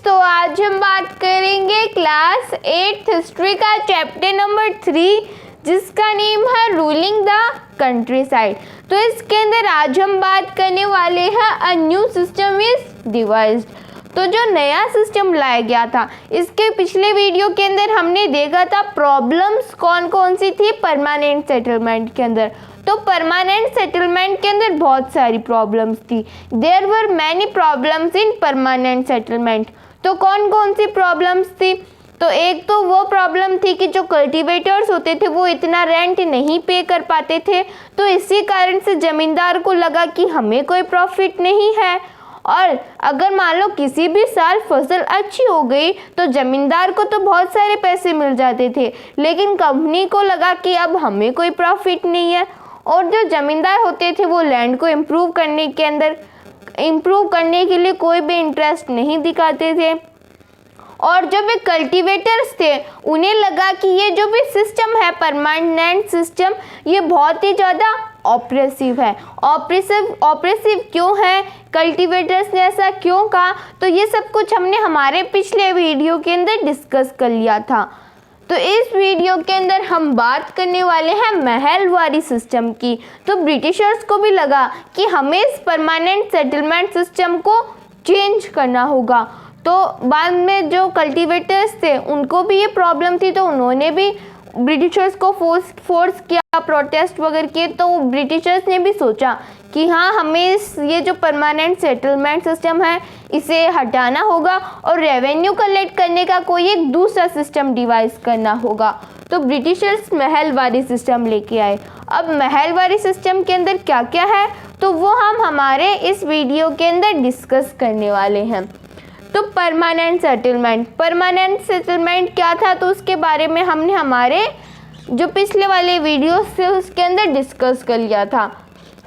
तो आज हम बात करेंगे क्लास 8 हिस्ट्री का चैप्टर नंबर 3 जिसका नेम है रूलिंग द कंट्री साइड। तो इसके अंदर आज हम बात करने वाले हैं a new system is devised. तो जो नया सिस्टम लाया गया था, इसके पिछले वीडियो के अंदर हमने देखा था प्रॉब्लम्स कौन कौन सी थी परमानेंट सेटलमेंट के अंदर। तो परमानेंट सेटलमेंट के अंदर बहुत सारी प्रॉब्लम्स थी। There were many problems in permanent settlement. तो कौन कौन सी प्रॉब्लम्स थी? तो एक तो वो प्रॉब्लम थी कि जो कल्टीवेटर्स होते थे वो इतना रेंट नहीं पे कर पाते थे, तो इसी कारण से ज़मींदार को लगा कि हमें कोई प्रॉफिट नहीं है। और अगर मान लो किसी भी साल फसल अच्छी हो गई तो ज़मींदार को तो बहुत सारे पैसे मिल जाते थे, लेकिन कंपनी को लगा कि अब हमें कोई प्रॉफिट नहीं है। और जो ज़मींदार होते थे वो लैंड को इम्प्रूव करने के लिए कोई भी इंटरेस्ट नहीं दिखाते थे। और जो भी कल्टीवेटर्स थे उन्हें लगा कि ये जो भी सिस्टम है परमानेंट सिस्टम, ये बहुत ही ज़्यादा ऑप्रेसिव है। ऑप्रेसिव क्यों है, कल्टीवेटर्स ने ऐसा क्यों कहा, तो ये सब कुछ हमने हमारे पिछले वीडियो के अंदर डिस्कस कर लिया था। तो इस वीडियो के अंदर हम बात करने वाले हैं महलवारी सिस्टम की। तो ब्रिटिशर्स को भी लगा कि हमें इस परमानेंट सेटलमेंट सिस्टम को चेंज करना होगा। तो बाद में जो कल्टीवेटर्स थे उनको भी ये प्रॉब्लम थी, तो उन्होंने भी ब्रिटिशर्स को फोर्स किया, प्रोटेस्ट वगैरह किए। तो ब्रिटिशर्स ने भी सोचा कि हाँ, हमें ये जो परमानेंट सेटलमेंट सिस्टम है इसे हटाना होगा और रेवेन्यू कलेक्ट करने का कोई एक दूसरा सिस्टम डिवाइस करना होगा। तो ब्रिटिशर्स महलवारी सिस्टम लेके आए। अब महलवारी सिस्टम के अंदर क्या क्या है तो वो हम हमारे इस वीडियो के अंदर डिस्कस करने वाले हैं। तो परमानेंट सेटलमेंट क्या था, तो उसके बारे में हमने हमारे जो पिछले वाले वीडियो से उसके अंदर डिस्कस कर लिया था।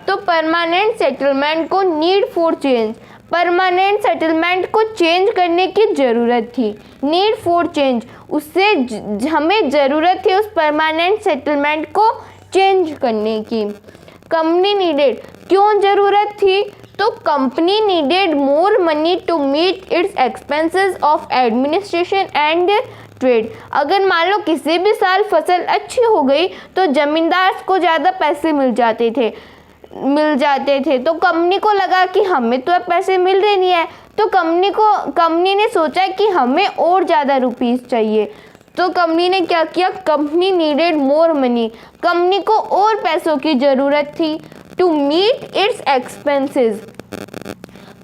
तो परमानेंट सेटलमेंट को need for change, permanent settlement को चेंज करने की ज़रूरत थी। नीड फॉर चेंज, उससे हमें ज़रूरत थी उस परमानेंट सेटलमेंट को चेंज करने की। कंपनी नीडेड, क्यों ज़रूरत थी? तो company needed more money to meet its expenses of administration and trade. अगर मान लो किसी भी साल फसल अच्छी हो गई तो ज़मींदार को ज़्यादा पैसे मिल जाते थे। तो कंपनी को लगा कि हमें तो अब पैसे मिल रहे नहीं है, तो कंपनी ने सोचा कि हमें और ज़्यादा रुपीस चाहिए। तो कंपनी ने क्या किया, company needed more money, company को और पैसों की ज़रूरत थी to meet its expenses.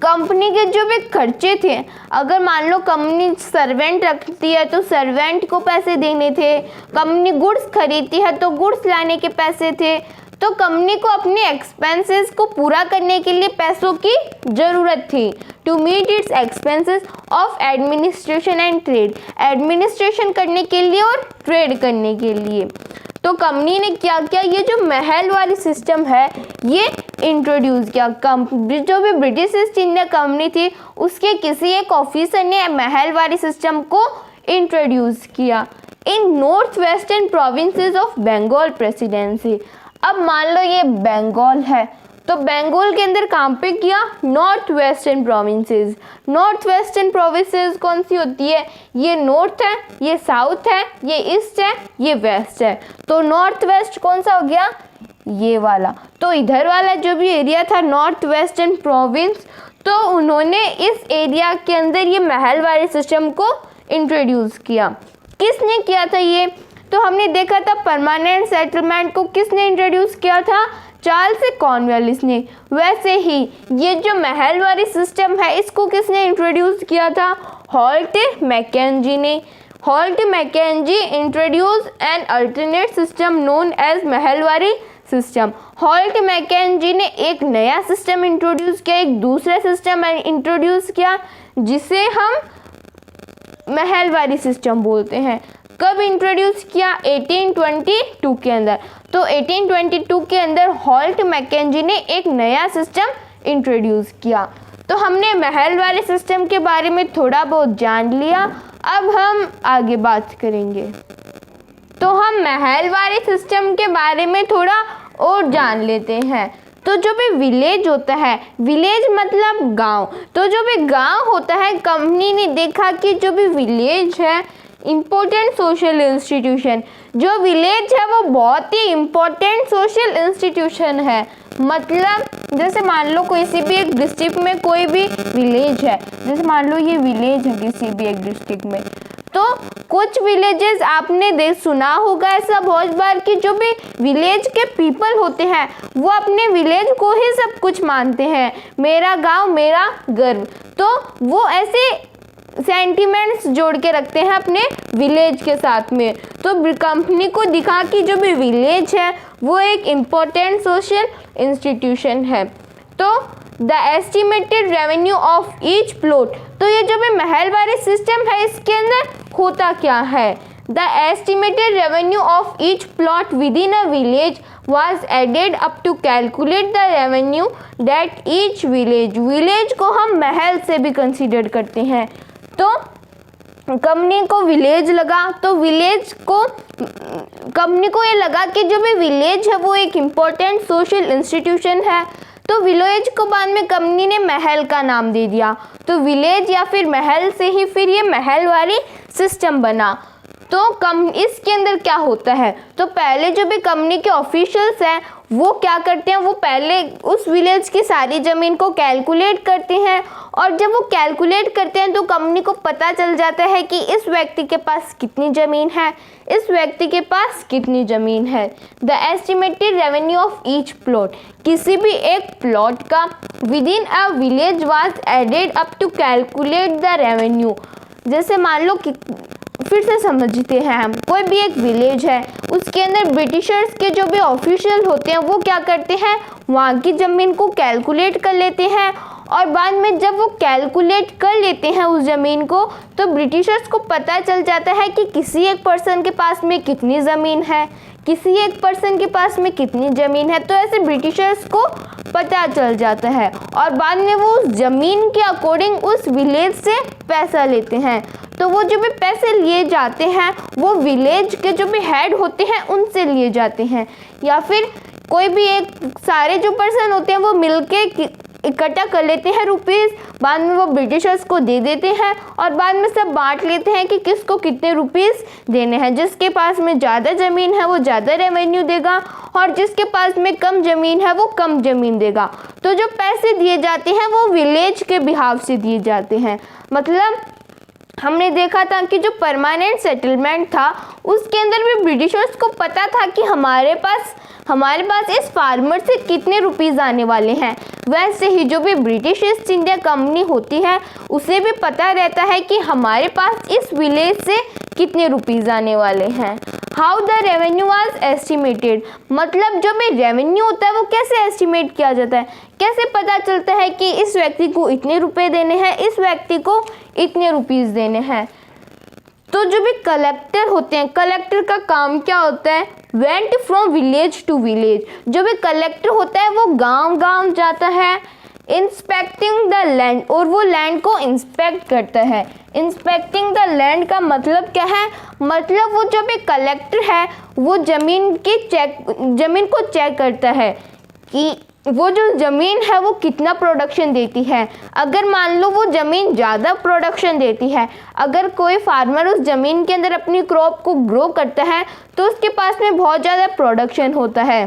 Company के जो भी खर्चे थे, अगर मान लो कंपनी सर्वेंट रखती है तो सर्वेंट को पैसे देने थे, कंपनी गुड्स खरीदती है तो गुड्स लाने के पैसे थे। तो कंपनी को अपने एक्सपेंसेस को पूरा करने के लिए पैसों की ज़रूरत थी to meet its expenses of administration and trade, administration करने के लिए और ट्रेड करने के लिए। तो कंपनी ने क्या किया, ये जो महलवारी सिस्टम है ये इंट्रोड्यूस किया। जो भी ब्रिटिश ईस्ट इंडिया कंपनी थी उसके किसी एक ऑफिसर ने महलवारी सिस्टम को इंट्रोड्यूस किया in north western provinces of Bengal presidency. अब मान लो ये बंगाल है, तो बंगाल के अंदर कहाँ पे किया, north western provinces. North western provinces कौन सी होती है, ये नॉर्थ है, ये साउथ है, ये ईस्ट है, ये वेस्ट है। तो नॉर्थ वेस्ट कौन सा हो गया, ये वाला। तो इधर वाला जो भी एरिया था नॉर्थ वेस्टर्न प्रोविंस, तो उन्होंने इस एरिया के अंदर ये महलवारी सिस्टम को इंट्रोड्यूस किया। किसने किया था ये, तो हमने देखा था परमानेंट सेटलमेंट को किसने इंट्रोड्यूस किया था, चार्ल्स कॉर्नवालिस ने। वैसे ही ये जो महलवारी सिस्टम है इसको किसने इंट्रोड्यूस किया था, हॉल्ट मैकेंजी ने। Holt Mackenzie introduce an alternate system known as Mahalwari system. Holt Mackenzie ने एक नया सिस्टम इंट्रोड्यूस किया, एक दूसरा सिस्टम इंट्रोड्यूस किया जिसे हम महलवारी सिस्टम बोलते हैं। कब इंट्रोड्यूस किया, 1822 के अंदर। तो 1822 के अंदर हॉल्ट मैकेंजी ने एक नया सिस्टम इंट्रोड्यूस किया। तो हमने महलवारी सिस्टम के बारे में थोड़ा बहुत जान लिया, अब हम आगे बात करेंगे। तो हम महलवारी सिस्टम के बारे में थोड़ा और जान लेते हैं। तो जो भी विलेज होता है, विलेज मतलब गांव, तो जो भी गांव होता है, कंपनी ने देखा कि जो भी विलेज है इम्पोर्टेंट सोशल इंस्टीट्यूशन, जो विलेज है वो बहुत ही इम्पोर्टेंट सोशल इंस्टीट्यूशन है। मतलब जैसे मान लो किसी भी एक डिस्ट्रिक्ट में कोई भी विलेज है, जैसे मान लो ये विलेज है किसी भी एक डिस्ट्रिक्ट में, तो कुछ विलेजेस आपने सुना होगा ऐसा बहुत बार कि जो भी विलेज के पीपल होते हैं वो अपने विलेज को ही सब कुछ मानते हैं, मेरा गांव मेरा गर्व, तो वो ऐसे सेंटिमेंट्स जोड़ के रखते हैं अपने विलेज के साथ में। तो कंपनी को दिखा कि जो भी विलेज है वो एक इम्पोर्टेंट सोशल इंस्टीट्यूशन है। तो the estimated revenue of each plot, तो ये जो भी महलवारी सिस्टम है इसके अंदर होता क्या है, the estimated revenue of each plot with in a village was added up to calculate the revenue that each village को हम महल से भी कंसीडर करते हैं। तो कंपनी को विलेज लगा, तो कंपनी को ये लगा कि जो भी विलेज है वो एक इम्पोर्टेंट सोशल इंस्टीट्यूशन है, तो विलेज को बाद में कंपनी ने महल का नाम दे दिया। तो विलेज या फिर महल से ही फिर ये महलवारी सिस्टम बना। तो इसके अंदर क्या होता है, तो पहले जो भी कंपनी के ऑफिशियल्स हैं वो क्या करते हैं, वो पहले उस विलेज की सारी ज़मीन को कैलकुलेट करते हैं, और जब वो कैलकुलेट करते हैं तो कंपनी को पता चल जाता है कि इस व्यक्ति के पास कितनी ज़मीन है, इस व्यक्ति के पास कितनी ज़मीन है। The estimated revenue of each plot, किसी भी एक प्लॉट का within a village was added up to calculate the revenue. जैसे मान लो कि फिर से समझते हैं हम, कोई भी एक विलेज है उसके अंदर ब्रिटिशर्स के जो भी ऑफिशियल होते हैं वो क्या करते हैं, वहाँ की ज़मीन को कैलकुलेट कर लेते हैं, और बाद में जब वो कैलकुलेट कर लेते हैं उस ज़मीन को तो ब्रिटिशर्स को पता चल जाता है कि किसी एक पर्सन के पास में कितनी ज़मीन है, किसी एक पर्सन के पास में कितनी ज़मीन है। तो ऐसे ब्रिटिशर्स को पता चल जाता है और बाद में वो उस ज़मीन के अकॉर्डिंग उस विलेज से पैसा लेते हैं। तो वो जो भी पैसे लिए जाते हैं वो विलेज के जो भी हेड होते हैं उनसे लिए जाते हैं, या फिर कोई भी एक सारे जो पर्सन होते हैं वो मिलके इकट्ठा कर लेते हैं रुपीज़, बाद में वो ब्रिटिशर्स को दे देते हैं और बाद में सब बांट लेते हैं कि किसको कितने रुपीज़ देने हैं। जिसके पास में ज़्यादा ज़मीन है वो ज़्यादा रेवेन्यू देगा और जिसके पास में कम ज़मीन है वो कम ज़मीन देगा। तो जो पैसे दिए जाते हैं वो विलेज के बिहाव से दिए जाते हैं। मतलब हमने देखा था कि जो परमानेंट सेटलमेंट था उसके अंदर भी ब्रिटिशर्स को पता था कि हमारे पास इस फार्मर से कितने रुपीज़ आने वाले हैं। वैसे ही जो भी ब्रिटिश ईस्ट इंडिया कंपनी होती है उसे भी पता रहता है कि हमारे पास इस विलेज से कितने रुपीज़ आने वाले हैं। How the revenue was estimated, मतलब जो भी रेवेन्यू होता है वो कैसे एस्टिमेट किया जाता है, कैसे पता चलता है कि इस व्यक्ति को इतने रुपए देने हैं, इस व्यक्ति को इतने रुपीज़ देने हैं। तो जो भी कलेक्टर होते हैं, कलेक्टर का काम क्या होता है, went from village to village. जो भी कलेक्टर होता है वो गांव-गांव जाता है, इंस्पेक्टिंग द लैंड, और वो लैंड को इंस्पेक्ट करता है। इंस्पेक्टिंग द लैंड का मतलब क्या है, मतलब वो जो भी कलेक्टर है वो ज़मीन को चेक करता है कि वो जो ज़मीन है वो कितना प्रोडक्शन देती है। अगर मान लो वो ज़मीन ज़्यादा प्रोडक्शन देती है, अगर कोई फार्मर उस ज़मीन के अंदर अपनी क्रॉप को ग्रो करता है तो उसके पास में बहुत ज़्यादा प्रोडक्शन होता है,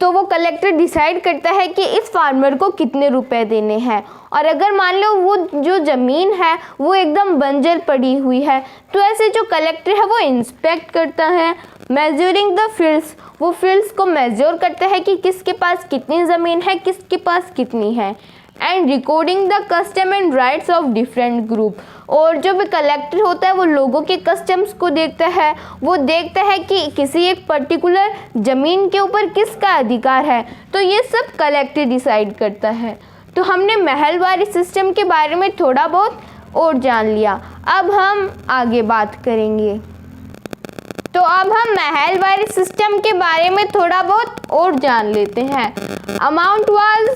तो वो कलेक्टर डिसाइड करता है कि इस फार्मर को कितने रुपए देने हैं। और अगर मान लो वो जो ज़मीन है वो एकदम बंजर पड़ी हुई है तो ऐसे जो कलेक्टर है वो इंस्पेक्ट करता है। मेजरिंग द फील्ड्स, वो फील्ड्स को मेजर करता है कि किसके पास कितनी ज़मीन है, किसके पास कितनी है। And recording the custom and rights of different group, और जो भी कलेक्टर होता है वो लोगों के कस्टम्स को देखता है, वो देखता है कि किसी एक पर्टिकुलर ज़मीन के ऊपर किसका अधिकार है, तो ये सब कलेक्टर डिसाइड करता है। तो हमने महलवारी सिस्टम के बारे में थोड़ा बहुत और जान लिया, अब हम आगे बात करेंगे। तो अब हम महलवारी सिस्टम के बारे में थोड़ा बहुत और जान लेते हैं। Amount was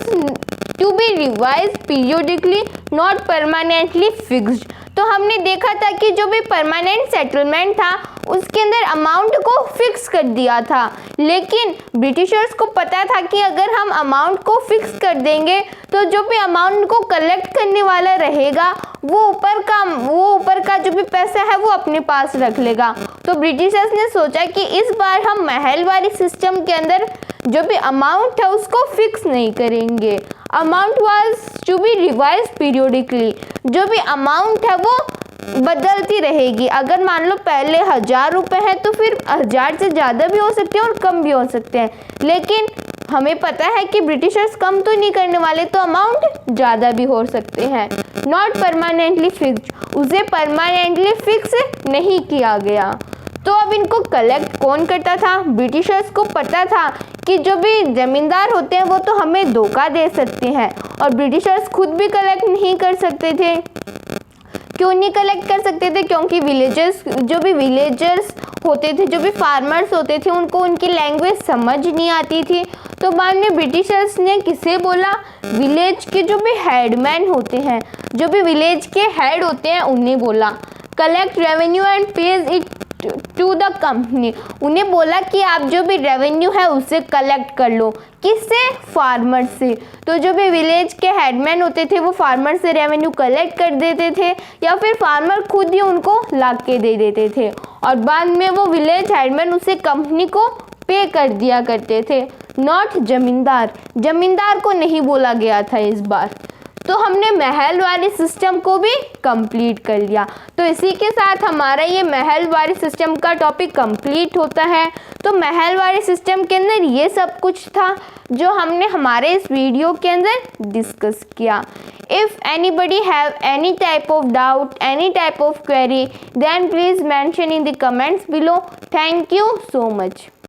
to be revise periodically, not permanently fixed. तो हमने देखा था कि जो भी परमानेंट सेटलमेंट था उसके अंदर अमाउंट को फिक्स कर दिया था, लेकिन ब्रिटिशर्स को पता था कि अगर हम अमाउंट को फिक्स कर देंगे तो जो भी अमाउंट को कलेक्ट करने वाला रहेगा वो ऊपर का जो भी पैसा है वो अपने पास रख लेगा। तो ब्रिटिशर्स ने सोचा कि इस बार हम महलवारी सिस्टम के अंदर जो भी अमाउंट है उसको फिक्स नहीं करेंगे। Amount was to be revise periodically, जो भी अमाउंट है वो बदलती रहेगी। अगर मान लो पहले 1000 रुपये है तो फिर 1000 से ज़्यादा भी हो सकते हैं और कम भी हो सकते हैं, लेकिन हमें पता है कि ब्रिटिशर्स कम तो नहीं करने वाले, तो अमाउंट ज़्यादा भी हो सकते हैं। नॉट परमानेंटली फिक्स्ड, उसे परमानेंटली फिक्स नहीं किया गया। तो अब इनको कलेक्ट कौन करता था? ब्रिटिशर्स को पता था कि जो भी ज़मींदार होते हैं वो तो हमें धोखा दे सकते हैं, और ब्रिटिशर्स खुद भी कलेक्ट नहीं कर सकते थे। क्यों नहीं कलेक्ट कर सकते थे? क्योंकि विलेजर्स होते थे, जो भी फार्मर्स होते थे, उनको उनकी लैंग्वेज समझ नहीं आती थी। तो बाद में ब्रिटिशर्स ने किसे बोला? विलेज के जो भी हेडमैन होते हैं, जो भी विलेज के हेड होते हैं, उन्हें बोला collect revenue and pays it to the company. उन्हें बोला कि आप जो भी रेवेन्यू है उसे कलेक्ट कर लो। किससे? फार्मर से। तो जो भी विलेज के हेडमैन होते थे वो फार्मर से रेवेन्यू कलेक्ट कर देते थे, या फिर फार्मर खुद ही उनको ला के दे देते थे, और बाद में वो विलेज हेडमैन उसे कंपनी को पे कर दिया करते थे। नॉट जमींदार, जमींदार को नहीं बोला गया था इस बार। तो हमने महलवारी सिस्टम को भी कंप्लीट कर लिया। तो इसी के साथ हमारा ये महलवारी सिस्टम का टॉपिक कंप्लीट होता है। तो महलवारी सिस्टम के अंदर ये सब कुछ था जो हमने हमारे इस वीडियो के अंदर डिस्कस किया। If anybody have any type of doubt, any type of query, then please mention in the comments below. Thank you so much.